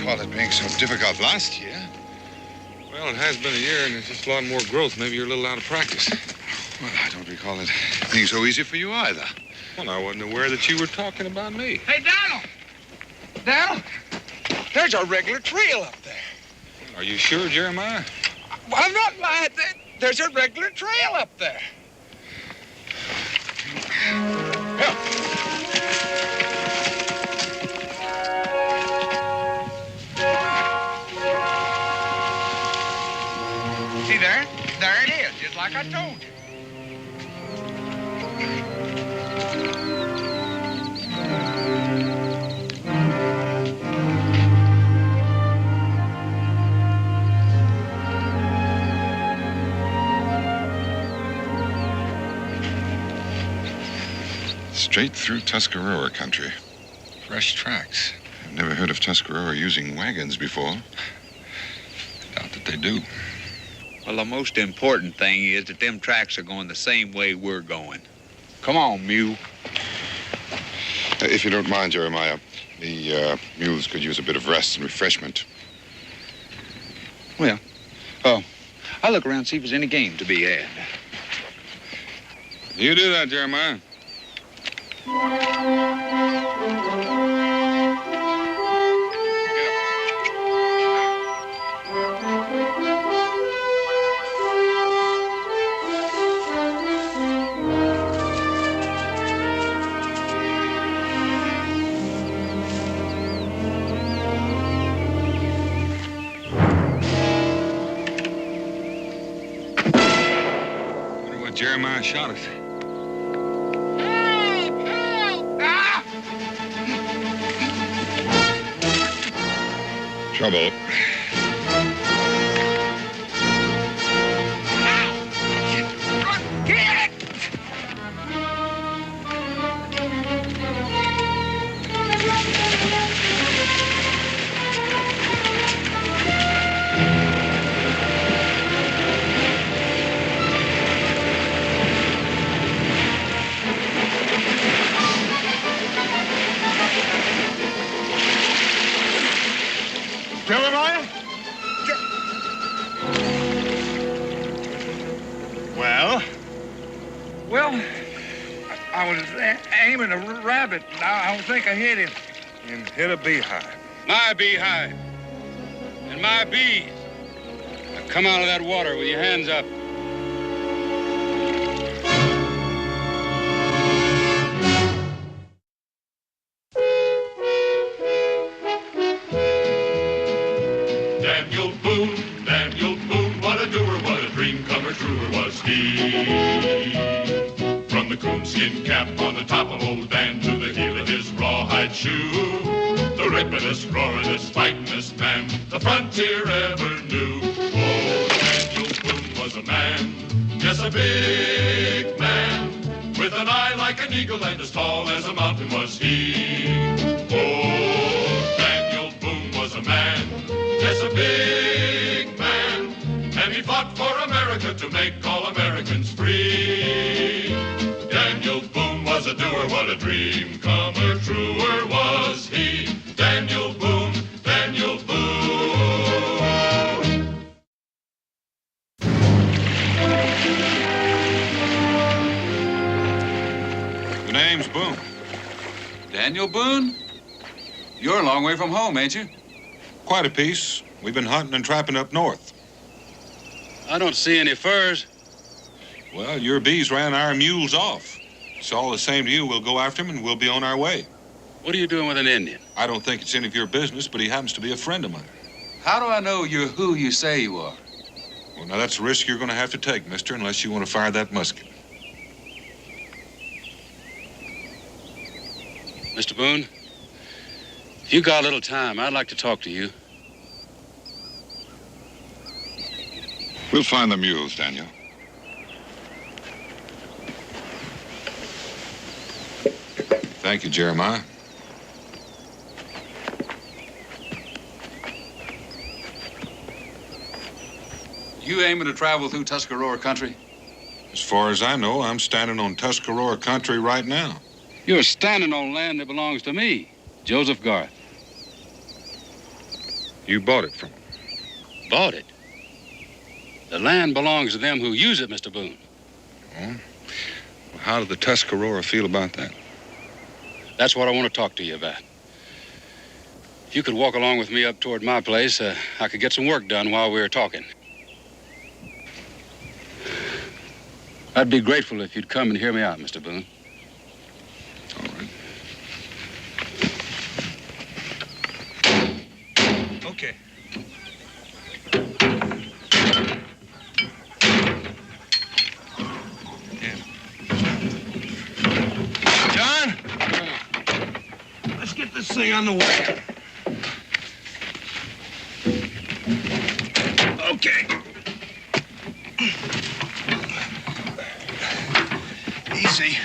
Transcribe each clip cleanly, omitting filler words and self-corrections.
recall it being so difficult last year. Well, it has been a year, and there's just a lot more growth. Maybe you're a little out of practice. Well, I don't recall it being so easy for you either. Well, I wasn't aware that you were talking about me. Hey, Donald! Donald! There's a regular trail up there. Are you sure, Jeremiah? Well, I'm not lying. There's a regular trail up there. See there? There it is, just like I told you. Straight through Tuscarora country. Fresh tracks. I've never heard of Tuscarora using wagons before. Doubt that they do. Well, the most important thing is that them tracks are going the same way we're going. Come on, mule. If you don't mind, Jeremiah, the mules could use a bit of rest and refreshment. Well, I'll look around and see if there's any game to be had. You do that, Jeremiah. Wonder what Jeremiah shot us. Trouble. Jeremiah? Well, I was aiming a rabbit, and I don't think I hit him. And hit a beehive. My beehive. And my bees. Now come out of that water with your hands up. Daniel Boone, what a doer, what a dream comer, truer was he. From the coonskin cap on the top of old Dan to the heel of his rawhide shoe, the rippin'est, roaring'est, fighting'est man the frontier ever knew. Oh, Daniel Boone was a man, yes, a big man, with an eye like an eagle and as tall as a mountain was he. Oh, Daniel Boone was a man, yes, a big man, and he fought for America to make all Americans free. Daniel Boone was a doer, what a dream comer, truer was he. Daniel Boone, Daniel Boone. The name's Boone. Daniel Boone? You're a long way from home, ain't you? Quite a piece. We've been hunting and trapping up north. I don't see any furs. Well, your bees ran our mules off. It's all the same to you. We'll go after him and we'll be on our way. What are you doing with an Indian? I don't think it's any of your business, but he happens to be a friend of mine. How do I know you're who you say you are? Well, now that's a risk you're going to have to take, mister, unless you want to fire that musket. Mr. Boone, if you got a little time, I'd like to talk to you. We'll find the mules, Daniel. Thank you, Jeremiah. You aiming to travel through Tuscarora country? As far as I know, I'm standing on Tuscarora country right now. You're standing on land that belongs to me, Joseph Garth. You bought it from them. Bought it. The land belongs to them who use it, Mr. Boone. Well, how did the Tuscarora feel about that? That's what I want to talk to you about. If you could walk along with me up toward my place, I could get some work done while we were talking. I'd be grateful if you'd come and hear me out, Mr. Boone. All right. Okay. John, let's get this thing on the way. Okay. Easy.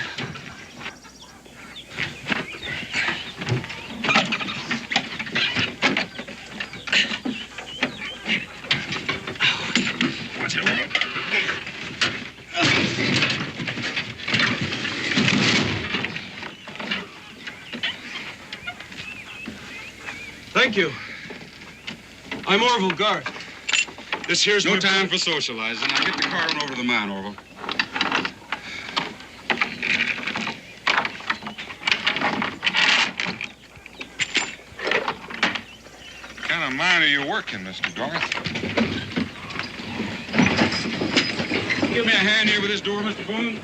Watch it. Thank you. I'm Orville Garth. This here's No my time for socializing. Now get the car on over to the mine, Orville. What kind of mine are you working, Mr. Garth? Give me a hand here with this door, Mr. Boone.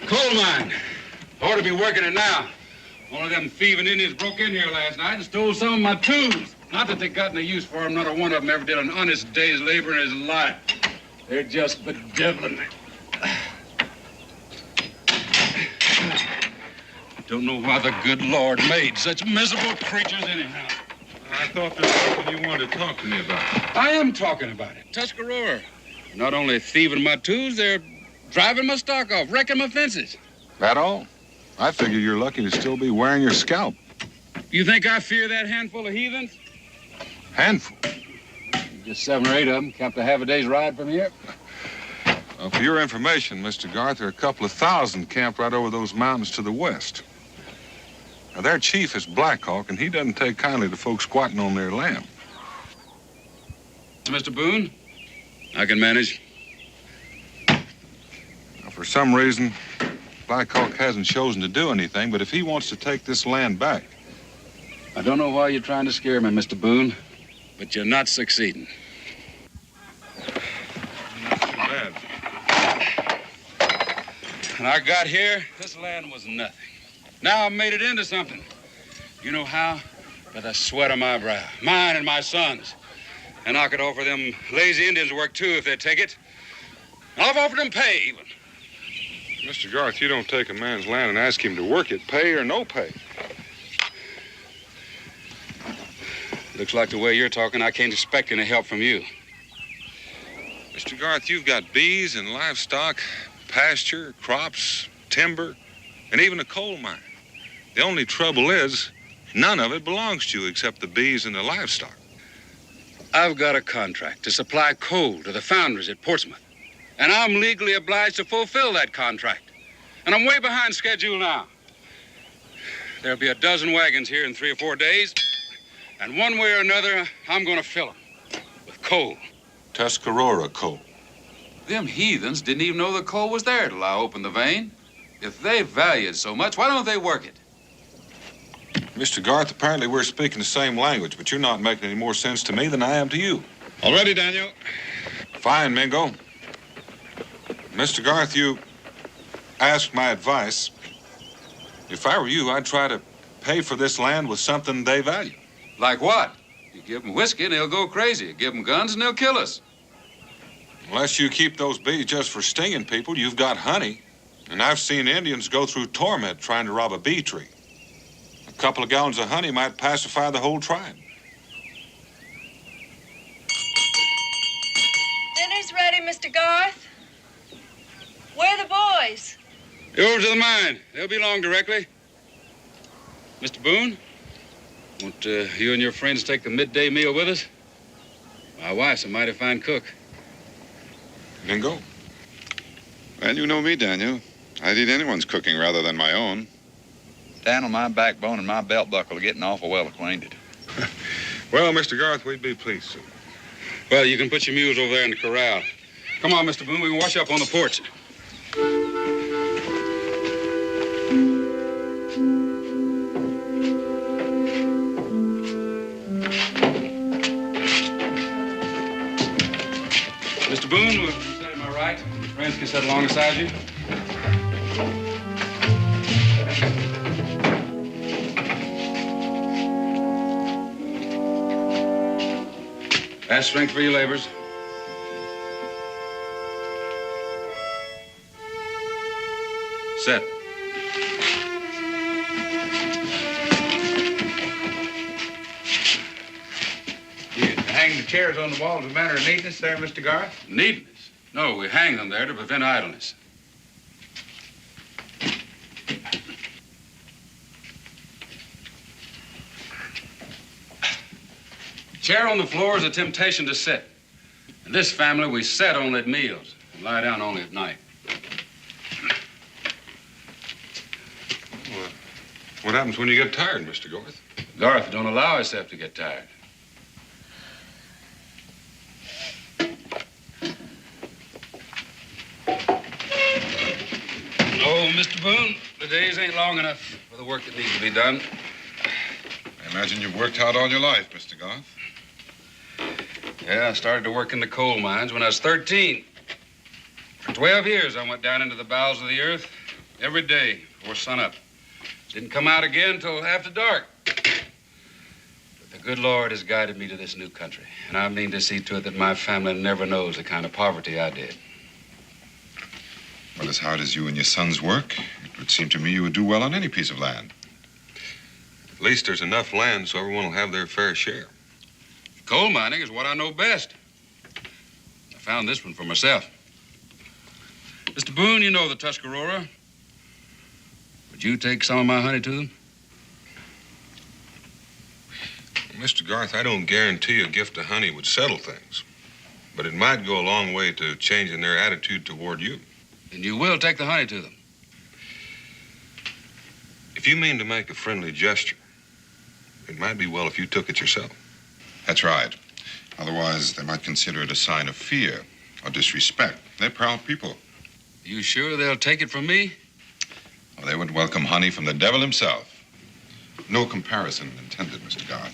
Coal mine. Ought to be working it now. One of them thieving Indians broke in here last night and stole some of my tools. Not that they got any use for them. Not a one of them ever did an honest day's labor in his life. They're just bedeviling me. Don't know why the good Lord made such miserable creatures anyhow. I thought there was something you wanted to talk to me about. I am talking about it. Tuscarora. Not only thieving my tools, they're driving my stock off, wrecking my fences. That all? I figure you're lucky to still be wearing your scalp. You think I fear that handful of heathens? Handful. Just 7 or 8 of them, camped a half a day's ride from here. Well, for your information, Mr. Garth, there are a couple of thousand camped right over those mountains to the west. Now, their chief is Black Hawk, and he doesn't take kindly to folks squatting on their land. Mr. Boone, I can manage. Now, for some reason, Black Hawk hasn't chosen to do anything, but if he wants to take this land back... I don't know why you're trying to scare me, Mr. Boone, but you're not succeeding. Not too bad. When I got here, this land was nothing. Now I've made it into something. You know how? By the sweat of my brow. Mine and my sons. And I could offer them lazy Indians work, too, if they'd take it. I've offered them pay, even. Mr. Garth, you don't take a man's land and ask him to work it, pay or no pay. Looks like the way you're talking, I can't expect any help from you. Mr. Garth, you've got bees and livestock, pasture, crops, timber, and even a coal mine. The only trouble is, none of it belongs to you except the bees and the livestock. I've got a contract to supply coal to the foundries at Portsmouth. And I'm legally obliged to fulfill that contract. And I'm way behind schedule now. There'll be a dozen wagons here in 3 or 4 days. And one way or another, I'm going to fill them with coal. Tuscarora coal. Them heathens didn't even know the coal was there till I opened the vein. If they value it so much, why don't they work it? Mr. Garth, apparently we're speaking the same language, but you're not making any more sense to me than I am to you. All ready, Daniel? Fine, Mingo. Mr. Garth, you asked my advice. If I were you, I'd try to pay for this land with something they value. Like what? You give them whiskey and they'll go crazy. You give them guns and they'll kill us. Unless you keep those bees just for stinging people, you've got honey. And I've seen Indians go through torment trying to rob a bee tree. A couple of gallons of honey might pacify the whole tribe. Dinner's ready, Mr. Garth. Where are the boys? You're over to the mine. They'll be along directly. Mr. Boone, won't you and your friends take the midday meal with us? My wife's a mighty fine cook. Mingo? Well, you know me, Daniel. I'd eat anyone's cooking rather than my own. Down on my backbone and my belt buckle are getting awful well acquainted. Well, Mr. Garth, we'd be pleased to. Well, you can put your mules over there in the corral. Come on, Mr. Boone, we can wash up on the porch. Mr. Boone, will you sit at my right? Your friends can sit alongside you. That's strength for your labors. Set. You hang the chairs on the wall as a matter of neatness there, Mr. Garth? Neatness? No, we hang them there to prevent idleness. Chair on the floor is a temptation to sit. In this family, we sit only at meals and lie down only at night. Well, what happens when you get tired, Mr. Garth? Garth don't allow himself to get tired. Oh, Mr. Boone, the days ain't long enough for the work that needs to be done. I imagine you've worked hard all your life, Mr. Garth. Yeah, I started to work in the coal mines when I was 13. For 12 years, I went down into the bowels of the earth every day before sunup. Didn't come out again till after dark. But the good Lord has guided me to this new country, and I mean to see to it that my family never knows the kind of poverty I did. Well, as hard as you and your sons work, it would seem to me you would do well on any piece of land. At least there's enough land so everyone will have their fair share. Coal mining is what I know best. I found this one for myself. Mr. Boone, you know the Tuscarora. Would you take some of my honey to them? Mr. Garth, I don't guarantee a gift of honey would settle things, but it might go a long way to changing their attitude toward you. And you will take the honey to them. If you mean to make a friendly gesture, it might be well if you took it yourself. That's right. Otherwise, they might consider it a sign of fear or disrespect. They're proud people. You sure they'll take it from me? Well, they would welcome honey from the devil himself. No comparison intended, Mr. Garth.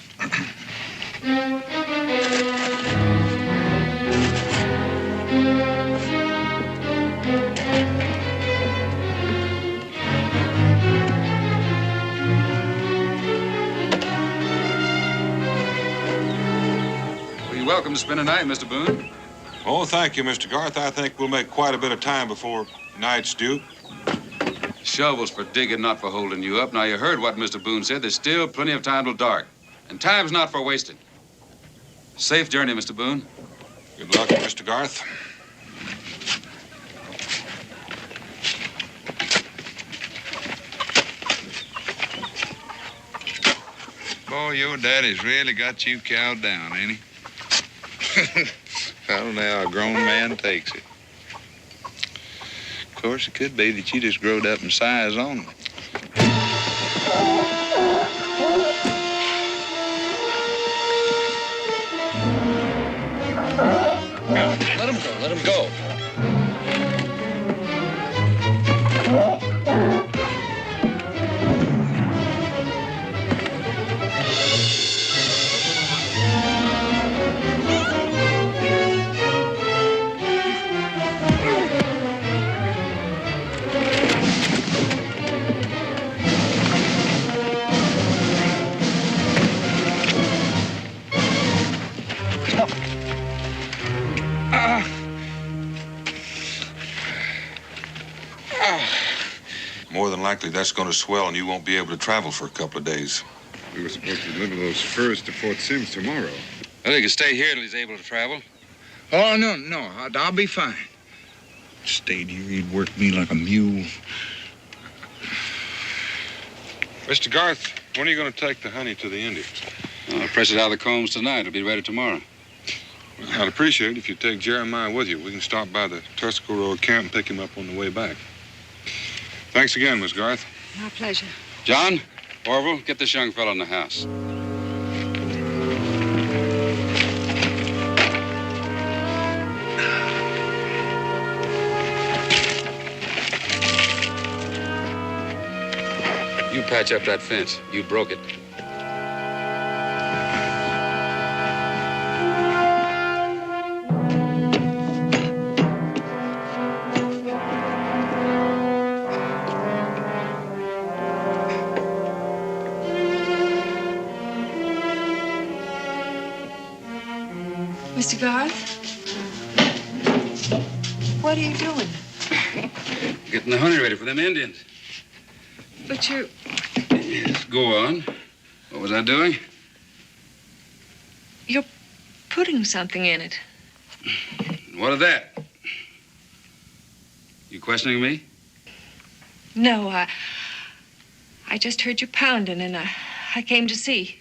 You're welcome to spend a night, Mr. Boone. Oh, thank you, Mr. Garth. I think we'll make quite a bit of time before night's due. Shovels for digging, not for holding you up. Now, you heard what Mr. Boone said. There's still plenty of time till dark. And time's not for wasting. Safe journey, Mr. Boone. Good luck, Mr. Garth. Boy, your daddy's really got you cowed down, ain't he? I don't know how a grown man takes it. Of course, it could be that you just growed up in size only. Let him go, let him go. More than likely, that's going to swell, and you won't be able to travel for a couple of days. We were supposed to deliver those furs to Fort Sims tomorrow. Well, he can stay here till he's able to travel. Oh, no. I'll be fine. Stayed here, he'd work me like a mule. Mr. Garth, when are you going to take the honey to the Indians? I'll press it out of the combs tonight. It'll be ready tomorrow. I'd appreciate it if you'd take Jeremiah with you. We can stop by the Tuscarora camp and pick him up on the way back. Thanks again, Miss Garth. My pleasure. John, Orville, get this young fellow in the house. You patch up that fence. You broke it. Mr. Garth? What are you doing? Getting the honey ready for them Indians. But you're... Yes, go on. What was I doing? You're putting something in it. What of that? You questioning me? No, I just heard you pounding, and I came to see.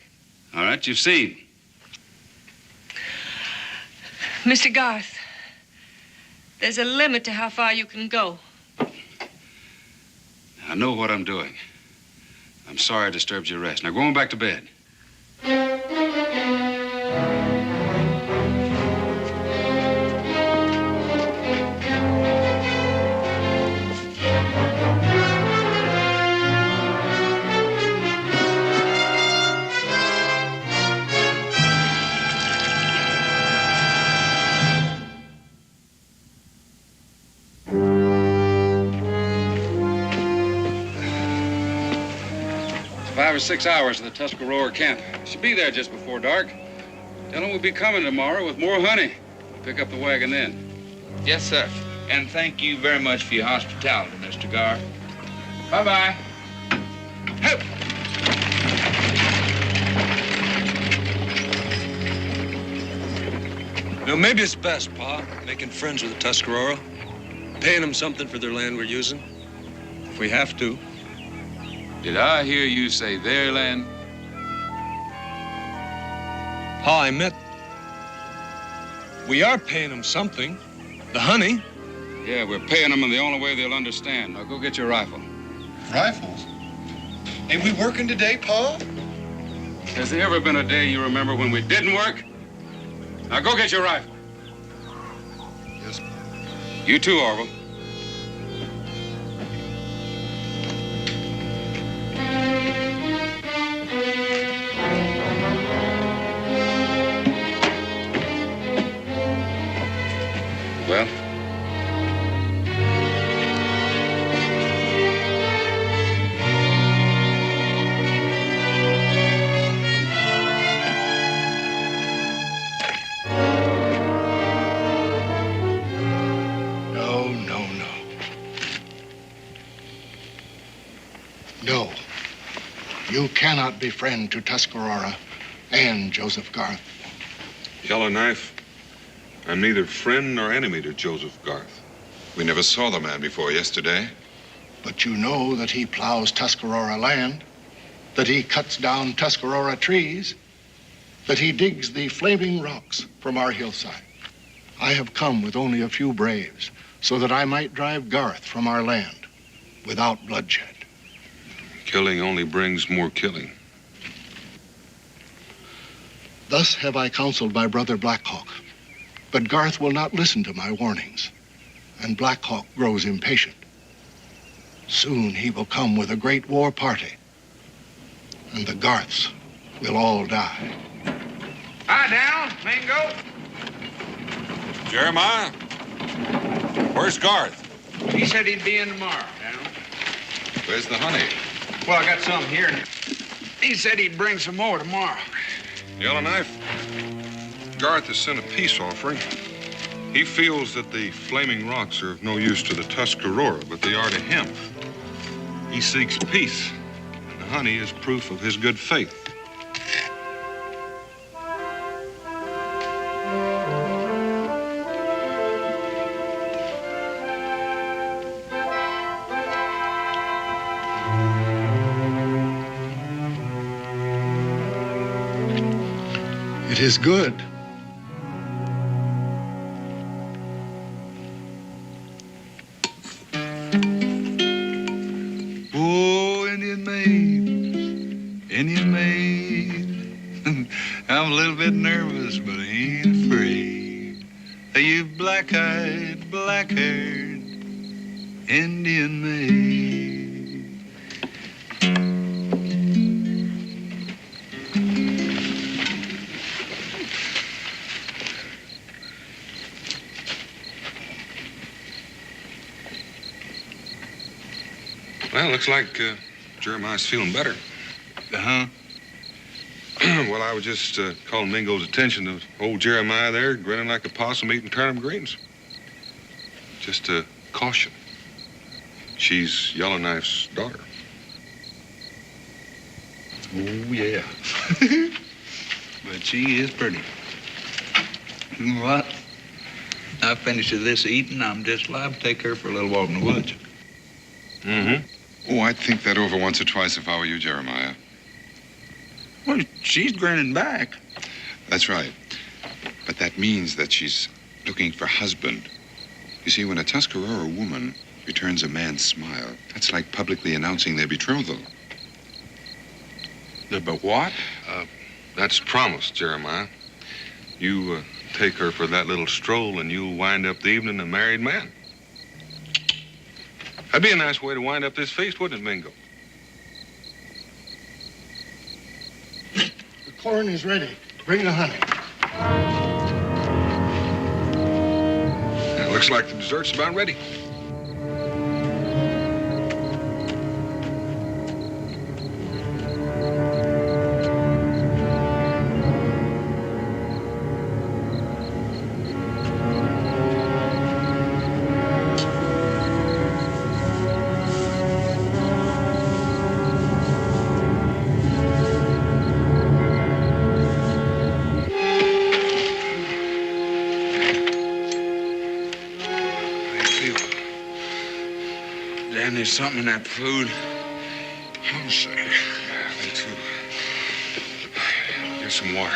All right, you've seen. Mr. Garth, there's a limit to how far you can go. I know what I'm doing. I'm sorry I disturbed your rest. Now go on back to bed. 5 or 6 hours to the Tuscarora camp. Should be there just before dark. Tell them we'll be coming tomorrow with more honey. We'll pick up the wagon then. Yes, sir. And thank you very much for your hospitality, Mr. Garth. Bye-bye. Hup. You know, maybe it's best, Pa, making friends with the Tuscarora, paying them something for their land we're using, if we have to. Did I hear you say their land? Pa, I meant we are paying them something. The honey. Yeah, we're paying them in the only way they'll understand. Now go get your rifle. Rifles? Ain't we working today, Pa? Has there ever been a day you remember when we didn't work? Now go get your rifle. Yes, Pa. You too, Orville. Well? No. You cannot be friend to Tuscarora and Joseph Garth. Yellowknife, I'm neither friend nor enemy to Joseph Garth. We never saw the man before yesterday. But you know that he plows Tuscarora land, that he cuts down Tuscarora trees, that he digs the flaming rocks from our hillside. I have come with only a few braves so that I might drive Garth from our land without bloodshed. Killing only brings more killing. Thus have I counseled my brother Blackhawk, but Garth will not listen to my warnings, and Blackhawk grows impatient. Soon he will come with a great war party, and the Garths will all die. Hi, down, Mingo. Jeremiah, where's Garth? He said he'd be in tomorrow, down. Where's the honey? Well, I got some here. He said he'd bring some more tomorrow. Yellowknife, Garth has sent a peace offering. He feels that the flaming rocks are of no use to the Tuscarora, but they are to him. He seeks peace, and the honey is proof of his good faith. It is good. Oh, Indian maid, Indian maid. I'm a little bit nervous, but I ain't afraid. You black-eyed, black-haired Indian maid. Well, looks like Jeremiah's feeling better. Uh-huh. Well, I was just calling Mingo's attention to old Jeremiah there, grinning like a possum eating turnip greens. Just a caution. She's Yellowknife's daughter. Oh, yeah. But she is pretty. You know what? I finished this eating. I'm just liable to take her for a little walk in the woods. Mm-hmm. Oh, I'd think that over once or twice if I were you, Jeremiah. Well, she's grinning back. That's right. But that means that she's looking for husband. You see, when a Tuscarora woman returns a man's smile, that's like publicly announcing their betrothal. But what? That's promised, Jeremiah. You take her for that little stroll and you'll wind up the evening a married man. That'd be a nice way to wind up this feast, wouldn't it, Mingo? The corn is ready. Bring the honey. It looks like the dessert's about ready. Damn, there's something in that food. I'm sorry. Me too. Get some water.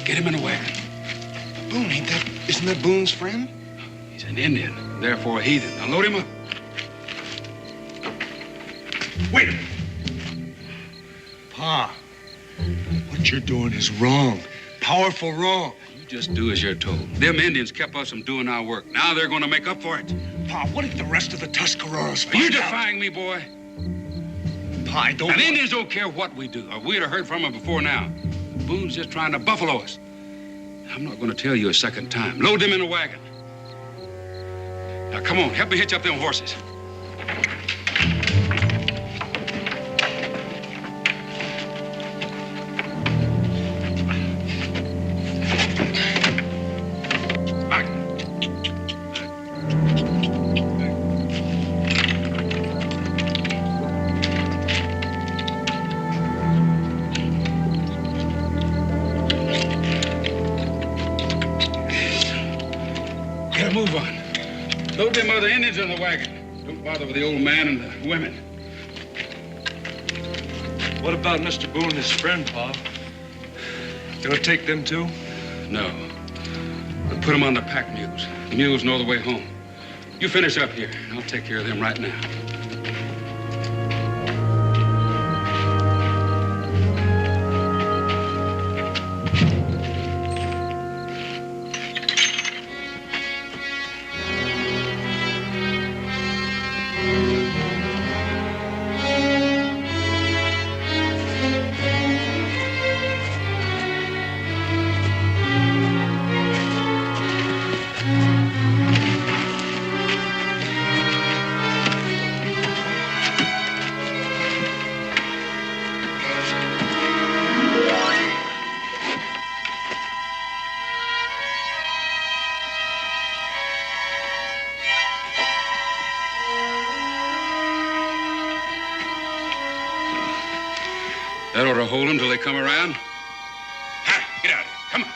Get him in a wagon. Boone, isn't that Boone's friend? He's an Indian, therefore a heathen. Now load him up. Wait a minute. Pa, what you're doing is wrong. Powerful wrong. You just do as you're told. Them Indians kept us from doing our work. Now they're going to make up for it. Pa, what if the rest of the Tuscaroras Are you find out? defying me, boy? Pa, I don't And want- Indians don't care what we do, or we'd have heard from them before now. Boone's just trying to buffalo us. I'm not going to tell you a second time. Load them in a wagon. Now, come on, help me hitch up them horses. Get a move on. Load them other Indians in the wagon. Don't bother with the old man and the women. What about Mr. Boone and his friend, Pa? Gonna take them too? No. We'll put them on the pack mules. The mules know the way home. You finish up here. I'll take care of them right now. That ought to hold them till they come around. Ha! Get out of here. Come on.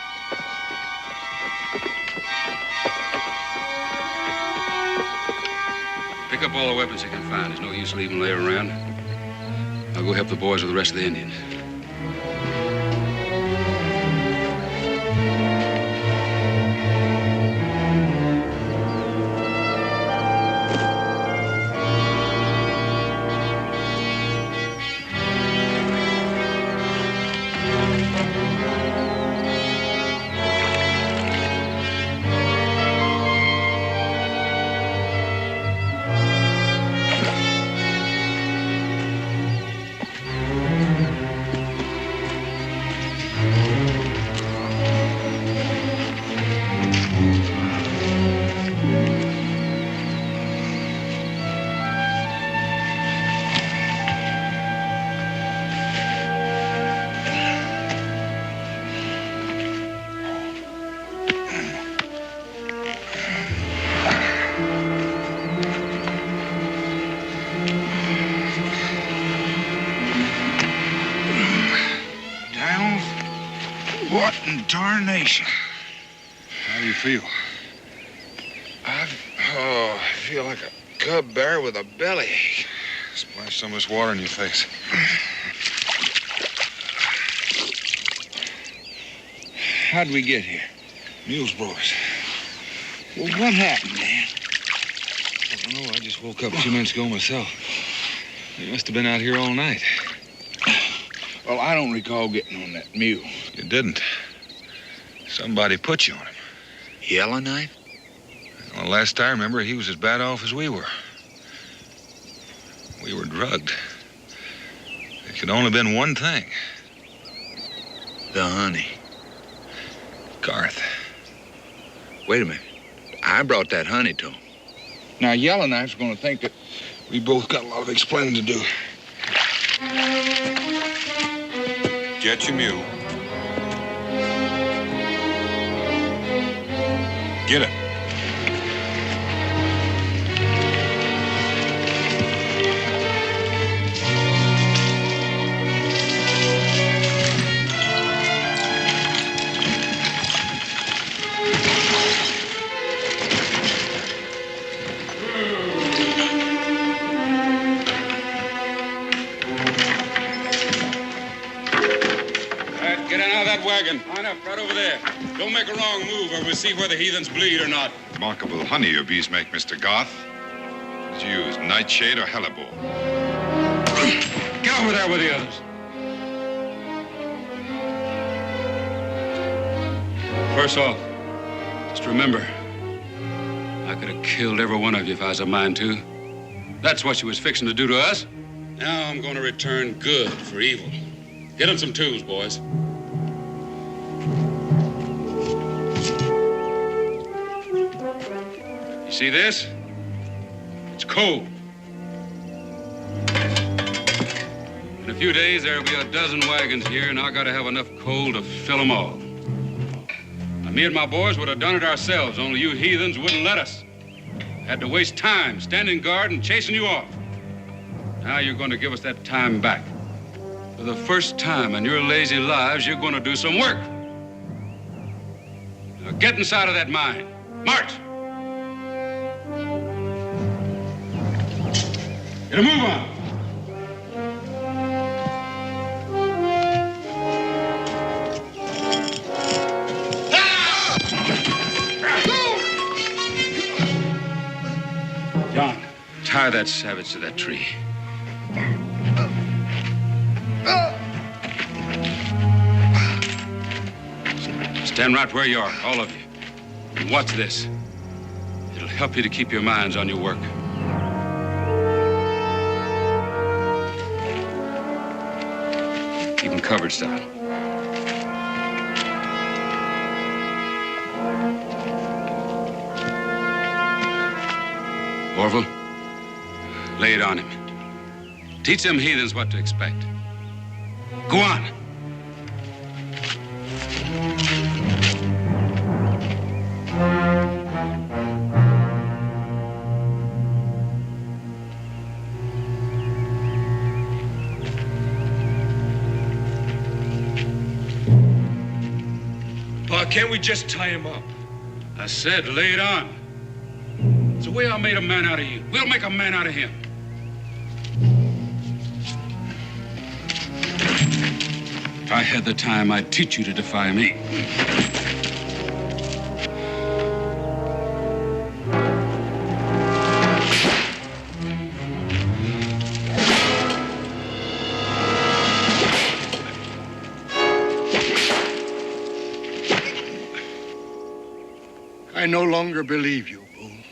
Pick up all the weapons you can find. There's no use leaving them laying around. I'll go help the boys with the rest of the Indians. What in tarnation? How do you feel? I feel like a cub bear with a bellyache. Splash some of this water in your face. How'd we get here? Mules brought us. Well, what happened, Dan? I don't know. I just woke up a few minutes ago myself. You must have been out here all night. Well, I don't recall getting on that mule. You didn't. Somebody put you on him. Yellowknife? Well, last I remember, he was as bad off as we were. We were drugged. It could only have been one thing. The honey. Garth. Wait a minute. I brought that honey to him. Now, Yellowknife's gonna think that We both got a lot of explaining to do. Get your mule. Get it. Wagon. Line up right over there. Don't make a wrong move or we'll see where the heathens bleed or not. Remarkable honey your bees make, Mr. Garth. Did you use nightshade or hellebore? Get over there with the others. First off, just remember, I could have killed every one of you if I was a mind to. That's what you was fixing to do to us. Now I'm going to return good for evil. Get them some tools, boys. See this? It's coal. In a few days, there'll be a dozen wagons here, and I gotta have enough coal to fill them all. Now, me and my boys would have done it ourselves, only you heathens wouldn't let us. Had to waste time standing guard and chasing you off. Now you're gonna give us that time back. For the first time in your lazy lives, you're gonna do some work. Now get inside of that mine. March! Get a move on. John, tie that savage to that tree. Stand right where you are, all of you. And watch this. It'll help you to keep your minds on your work. Keep them covered, style. Orville, lay it on him. Teach them heathens what to expect. Go on. can't we just tie him up? I said lay it on. It's the way I made a man out of you. We'll make a man out of him. If I had the time, I'd teach you to defy me. I no longer believe you, Boone.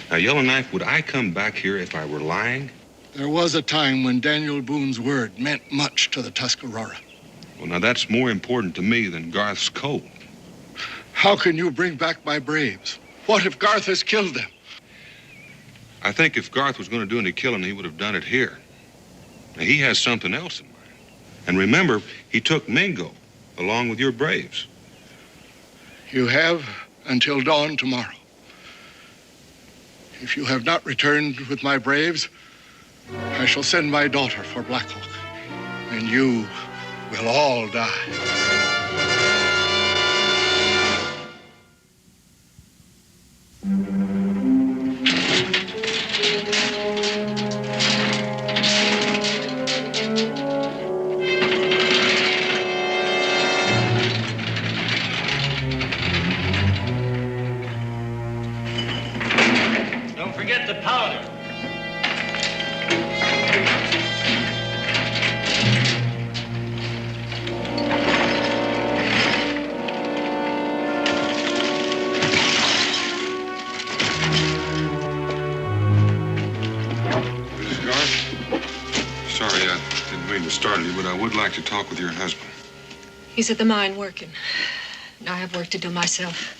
Now, Yellowknife, would I come back here if I were lying? There was a time when Daniel Boone's word meant much to the Tuscarora. Well, now, that's more important to me than Garth's coal. How can you bring back my braves? What if Garth has killed them? I think if Garth was going to do any killing, he would have done it here. Now, he has something else in mind. And remember, he took Mingo along with your braves. You have until dawn tomorrow. If you have not returned with my braves, I shall send my daughter for Black Hawk, and you will all die. Don't forget the powder. Mrs. Garth? Sorry, I didn't mean to startle you, but I would like to talk with your husband. He's at the mine working. And I have work to do myself.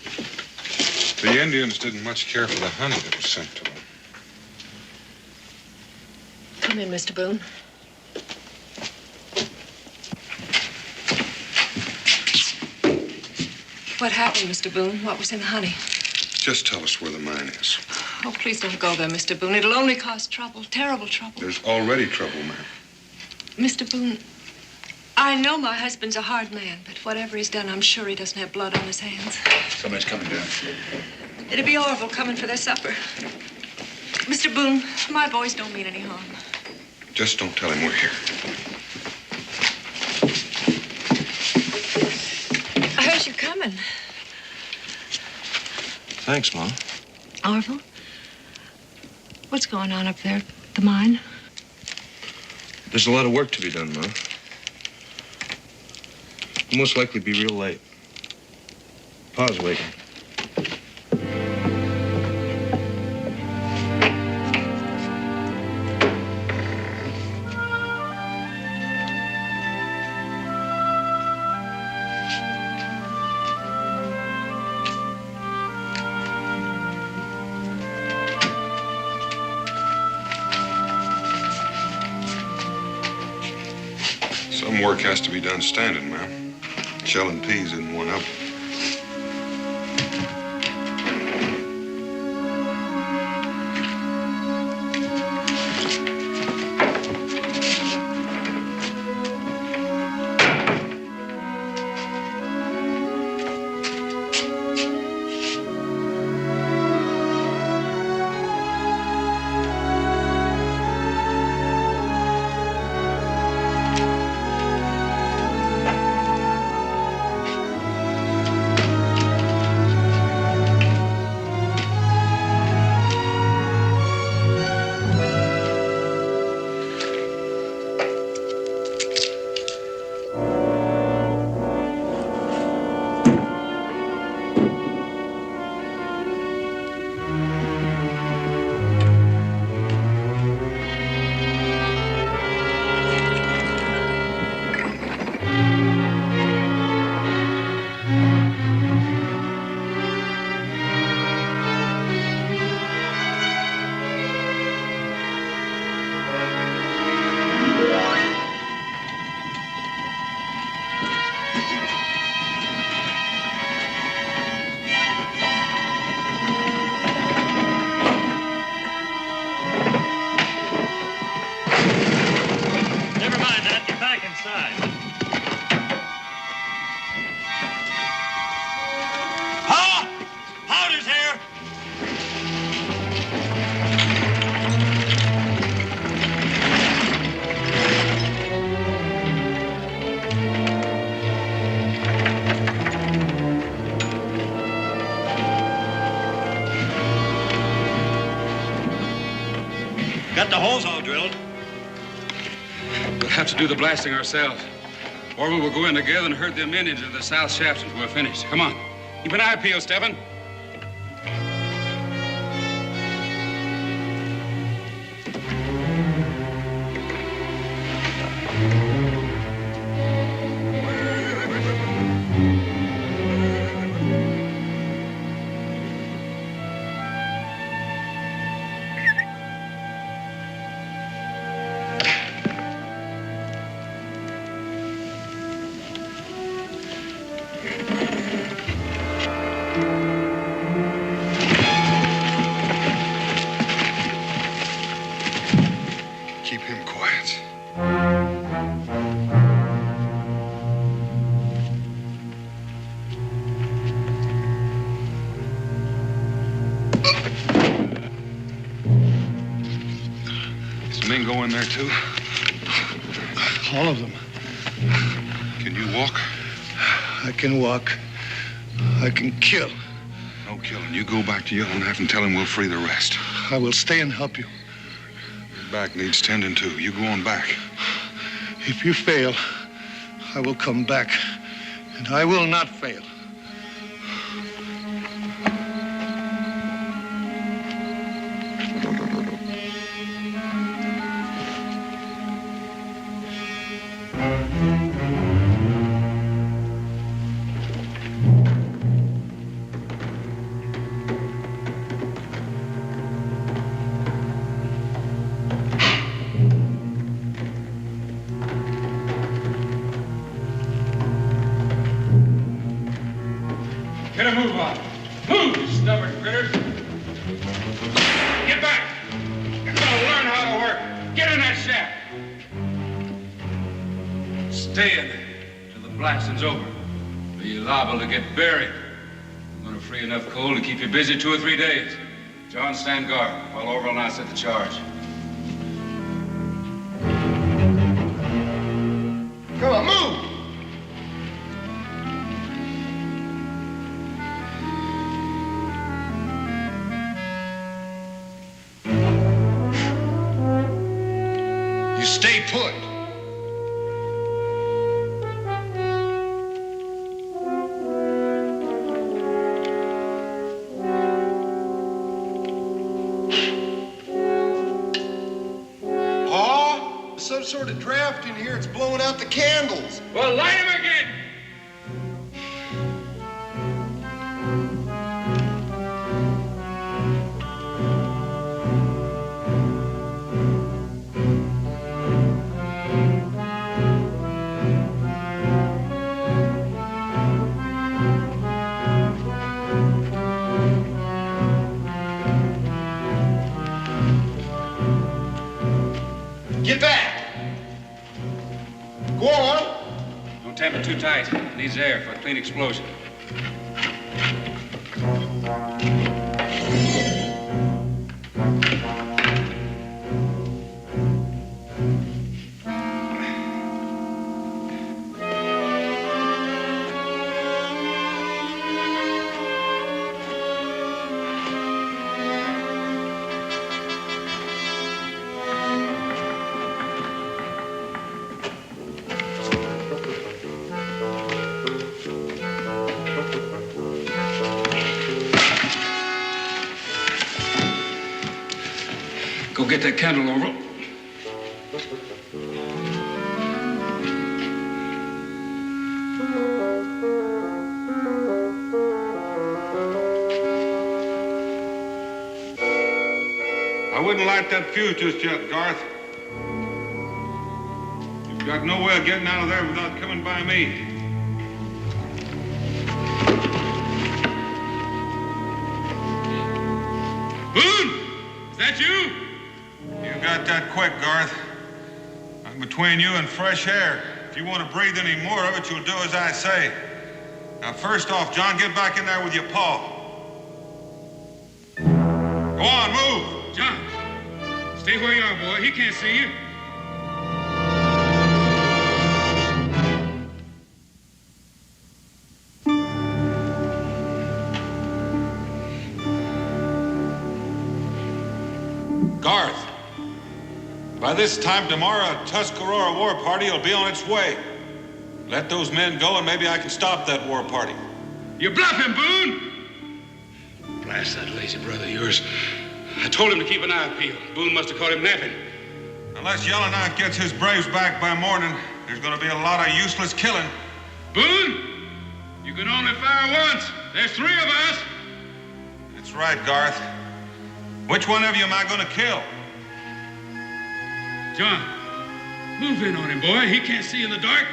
The Indians didn't much care for the honey that was sent to them. Come in, Mr. Boone. What happened, Mr. Boone? What was in the honey? Just tell us where the mine is. Oh, please don't go there, Mr. Boone. It'll only cause trouble, terrible trouble. There's already trouble, ma'am. Mr. Boone, I know my husband's a hard man, but whatever he's done, I'm sure he doesn't have blood on his hands. Somebody's coming down. It'd be Orville coming for their supper. Mr. Boone, my boys don't mean any harm. Just don't tell him we're here. I heard you coming. Thanks, Mom. Orville, what's going on up there at the mine? There's a lot of work to be done, Ma. We'll most likely be real late. Pa's waiting. Some work has to be done standing, ma'am. Shelling peas isn't one of them. Got the holes all drilled. We'll have to do the blasting ourselves. Or we will go in together and herd them Indians into the south shafts until we're finished. Come on. Keep an eye peeled, Stephen. Keep him quiet. These men go in there, too? All of them. Can you walk? I can walk. I can kill. No killing. You go back to Yellowknife and tell him we'll free the rest. I will stay and help you. Your back needs tending to. You go on back. If you fail, I will come back. And I will not fail. Get a move on. Move, you stubborn critters. Get back. You're gonna learn how to work. Get in that shaft. Stay in there till the blasting's over. Or you're liable to get buried. I'm gonna free enough coal to keep you busy 2 or 3 days. John, stand guard while Orville and I set the charge. Come on, move! You stay put. Pa, there's some sort of draft in here. It's blowing out the candles. Well, light him again! Get back. Go on. Don't tap it too tight. It needs air for a clean explosion. Go get that candle, Orville. I wouldn't light that fuse just yet, Garth. You've got no way of getting out of there without coming by me. Boone! Is that you? You got that quick, Garth. I'm between you and fresh air. If you want to breathe any more of it, you'll do as I say. Now, first off, John, get back in there with your paw. Go on, move. John, stay where you are, boy. He can't see you. Garth, By this time tomorrow, a Tuscarora war party will be on its way. Let those men go and maybe I can stop that war party. You're bluffing, Boone! Blast that lazy brother of yours. I told him to keep an eye peeled. Boone must have caught him napping. Unless Yellowknife gets his braves back by morning, there's going to be a lot of useless killing. Boone, you can only fire once. There's 3 of us. That's right, Garth. Which one of you am I going to kill? John, move in on him, boy. He can't see in the dark.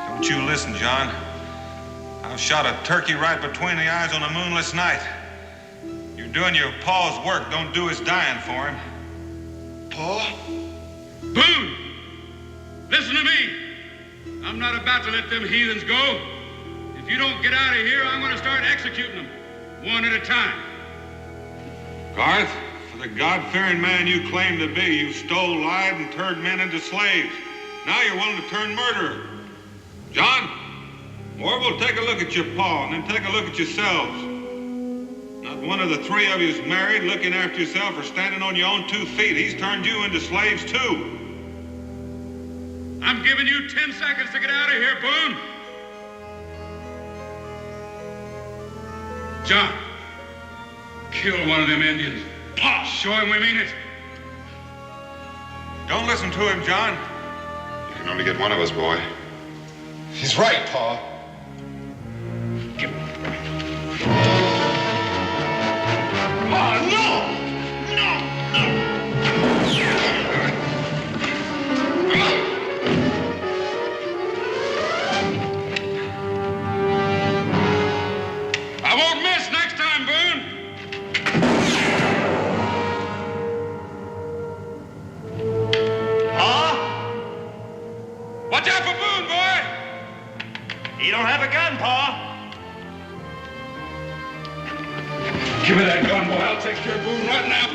Don't you listen, John. I've shot a turkey right between the eyes on a moonless night. You're doing your paw's work. Don't do his dying for him. Pa? Boone, listen to me. I'm not about to let them heathens go. If you don't get out of here, I'm going to start executing them, one at a time. Garth, for the God-fearing man you claim to be, you stole, lied, and turned men into slaves. Now you're willing to turn murderer. John, Orville, take a look at your pa, and then take a look at yourselves. Not one of the 3 of you is married, looking after yourself, or standing on your own 2 feet. He's turned you into slaves, too. I'm giving you 10 seconds to get out of here, Boone. John, kill one of them Indians. Pa, show him we mean it. Don't listen to him, John. You can only get one of us, boy. He's right, Pa. Oh, no! I won't miss next time, Boone. Pa? Watch out for Boone, boy. He don't have a gun, Pa. Give me that gun, boy. I'll take care of Boone right now.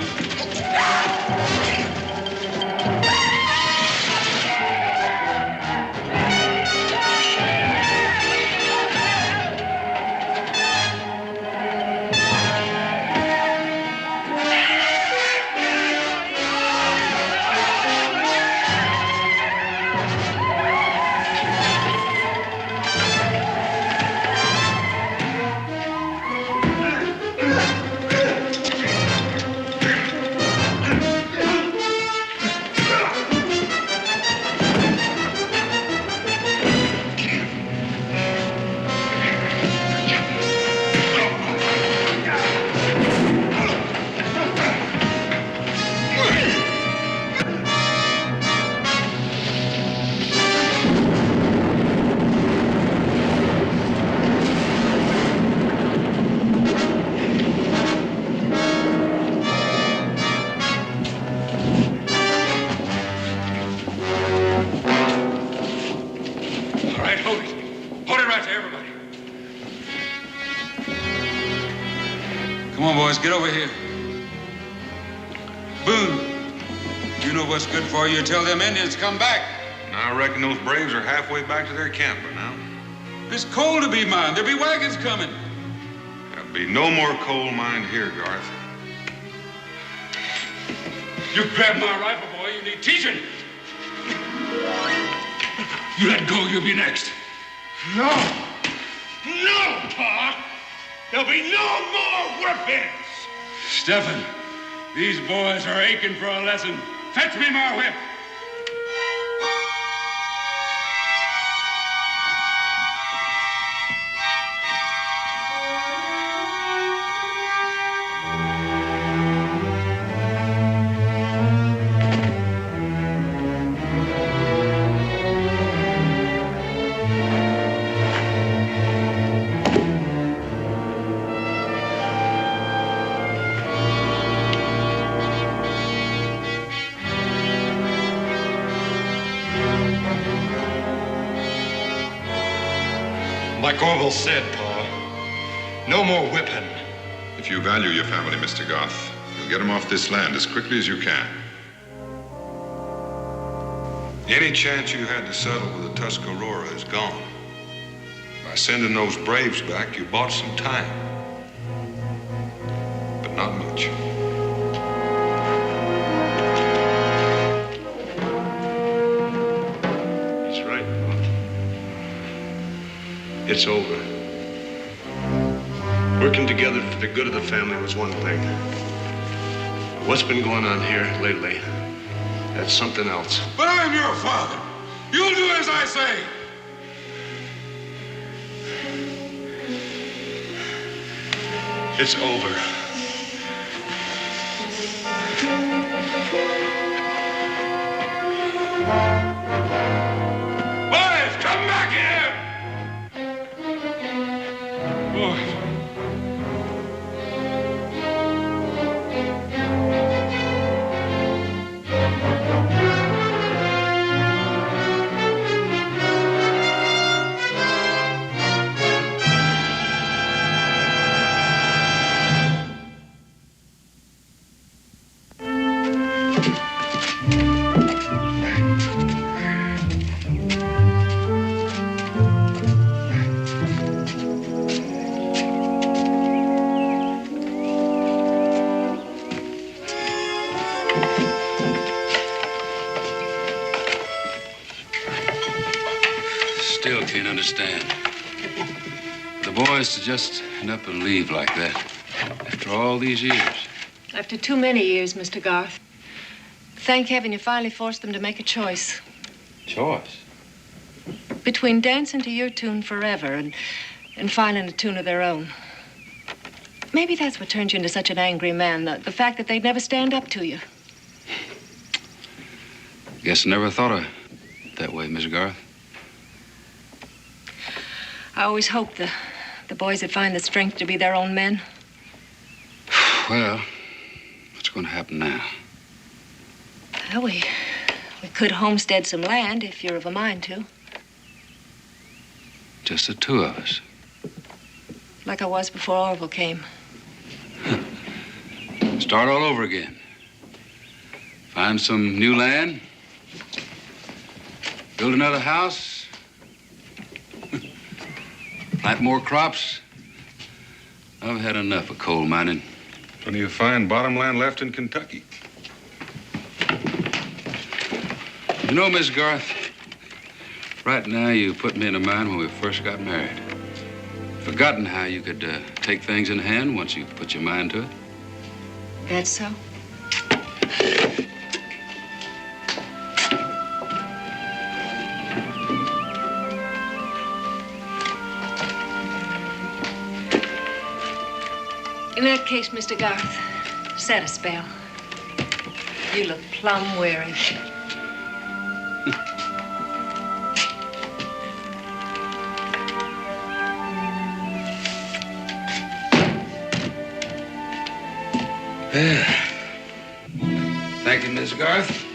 Come on, boys, get over here. Boone, you know what's good for you. Tell them Indians come back. I reckon those braves are halfway back to their camp by now. There's coal to be mined. There'll be wagons coming. There'll be no more coal mined here, Garth. You grabbed my rifle, boy. You need teaching. You let go, you'll be next. No! No, Pa! There'll be no more weapons! Stephen, these boys are aching for a lesson. Fetch me my whip. Like Orville said, Pa, no more whipping. If you value your family, Mr. Goth, you'll get them off this land as quickly as you can. Any chance you had to settle with the Tuscarora is gone. By sending those braves back, you bought some time. But Not much. He's right, Pa. It's over. Working together for the good of the family was one thing. What's been going on here lately, that's something else. But I'm your father. You'll do as I say. It's over. Boys, come back here! Boys. Still can't understand. The boys to just up and leave like that after all these years. After too many years, Mr. Garth. Thank heaven you finally forced them to make a choice. Choice? Between dancing to your tune forever and finding a tune of their own. Maybe that's what turned you into such an angry man, the fact that they'd never stand up to you. Guess I never thought of it that way, Miss Garth. I always hoped the boys would find the strength to be their own men. Well, what's going to happen now? Well, we could homestead some land if you're of a mind to. Just the two of us. Like I was before Orville came. Start all over again. Find some new land. Build another house. Plant more crops. I've had enough of coal mining. Plenty of fine bottomland left in Kentucky. You know, Miss Garth, right now you put me in a mind when we first got married. Forgotten how you could take things in hand once you put your mind to it. That's so? In that case, Mr. Garth, set a spell. You look plumb weary. Thank you, Miss Garth.